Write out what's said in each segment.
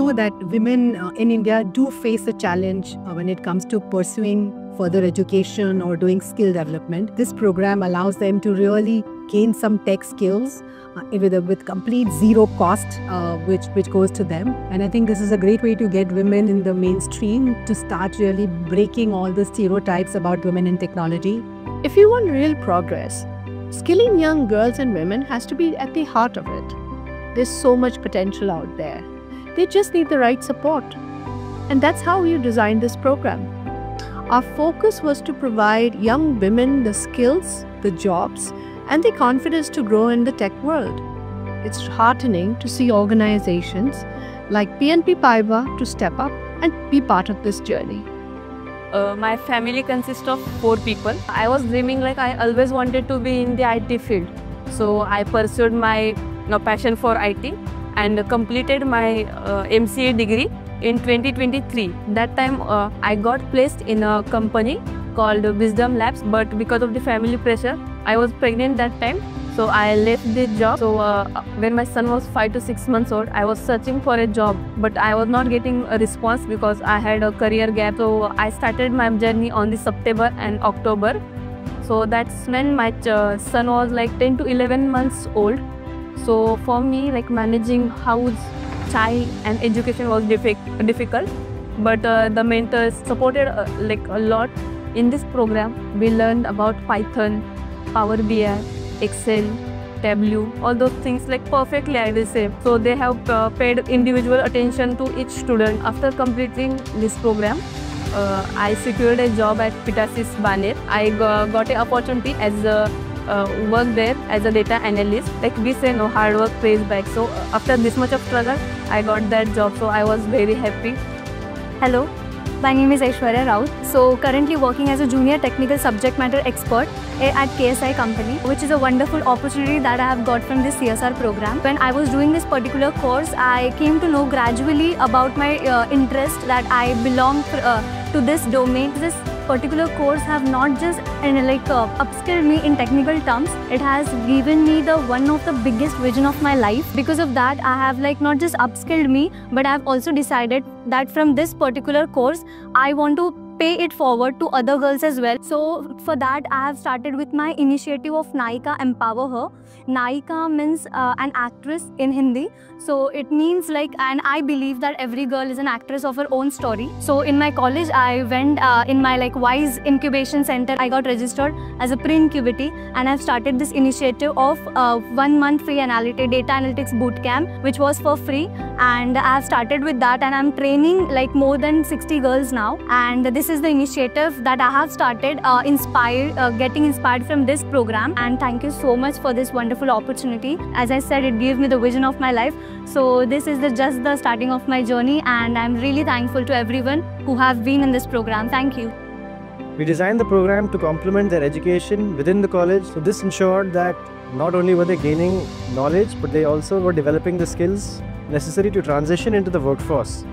know that women in India do face a challenge when it comes to pursuing further education or doing skill development. This program allows them to really gain some tech skills with complete zero cost, which goes to them. And I think this is a great way to get women in the mainstream, to start really breaking all the stereotypes about women in technology. If you want real progress, skilling young girls and women has to be at the heart of it. There's so much potential out there. They just need the right support. And that's how you designed this program. Our focus was to provide young women the skills, the jobs, and the confidence to grow in the tech world. It's heartening to see organizations like PNP Paribas to step up and be part of this journey. My family consists of 4 people. I was dreaming, like I always wanted to be in the IT field. So I pursued my passion for IT and completed my MCA degree in 2023. That time I got placed in a company called Wisdom Labs, but because of the family pressure, I was pregnant that time. So I left the job. So when my son was 5 to 6 months old, I was searching for a job, but I was not getting a response because I had a career gap. So I started my journey on the September and October. So that's when my son was like 10 to 11 months old. So for me, like managing house, child and education was difficult. But the mentors supported like a lot. In this program, we learned about Python, Power BI, Excel, Tableau, all those things like perfectly I will say. So they have paid individual attention to each student. After completing this program, I secured a job at Pitasis Baner. I got an opportunity as a work there as a data analyst. Like we say, no hard work pays back. So after this much of struggle, I got that job. So I was very happy. Hello. My name is Aishwarya Raut. So currently working as a junior technical subject matter expert at KSI company, which is a wonderful opportunity that I have got from this CSR program. When I was doing this particular course, I came to know gradually about my interest, that I belong to this domain. This particular course have not just upskilled me in technical terms, it has given me the one of the biggest vision of my life. Because of that, I have not just upskilled me, but I have also decided that from this particular course, I want to pay it forward to other girls as well. So for that, I have started with my initiative of Naika Empower Her. Naika means an actress in Hindi. So it means and I believe that every girl is an actress of her own story. So in my college, I went in my WISE incubation center. I got registered as a pre-incubity, and I've started this initiative of 1 month free data analytics bootcamp, which was for free. And I've started with that, and I'm training more than 60 girls now. And this is the initiative that I have started, getting inspired from this program. And thank you so much for this wonderful opportunity. As I said, it gave me the vision of my life. So this is just the starting of my journey, and I'm really thankful to everyone who have been in this program. Thank you. We designed the program to complement their education within the college. So this ensured that not only were they gaining knowledge, but they also were developing the skills necessary to transition into the workforce.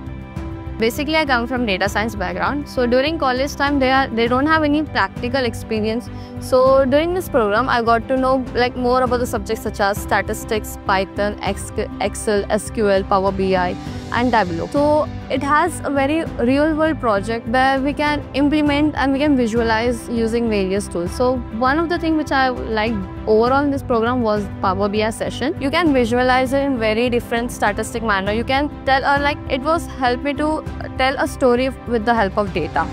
Basically, I come from data science background. So during college time, they don't have any practical experience. So during this program, I got to know more about the subjects such as statistics, Python, Excel, SQL, Power BI, and Tableau. So it has a very real-world project where we can implement and we can visualize using various tools. So one of the things which I liked overall in this program was Power BI session. You can visualize it in very different statistic manner. You can tell, it was helped me to tell a story with the help of data.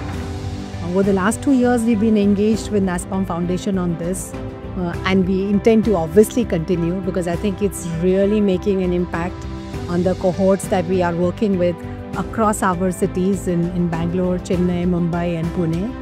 Over the last 2 years, we've been engaged with NASSCOM Foundation on this, and we intend to obviously continue, because I think it's really making an impact on the cohorts that we are working with across our cities in Bangalore, Chennai, Mumbai and Pune.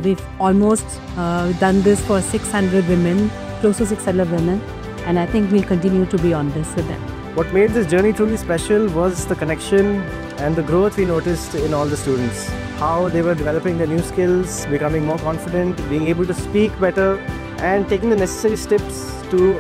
We've almost done this for 600 women, close to 600 women, and I think we'll continue to be on this with them. What made this journey truly special was the connection and the growth we noticed in all the students. How they were developing their new skills, becoming more confident, being able to speak better, and taking the necessary steps to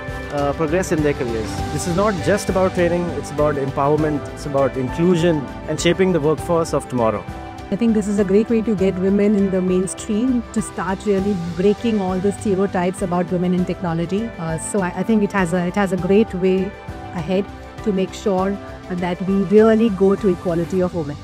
progress in their careers. This is not just about training, it's about empowerment, it's about inclusion and shaping the workforce of tomorrow. I think this is a great way to get women in the mainstream, to start really breaking all the stereotypes about women in technology. So I think it has a great way ahead to make sure that we really go to equality of women.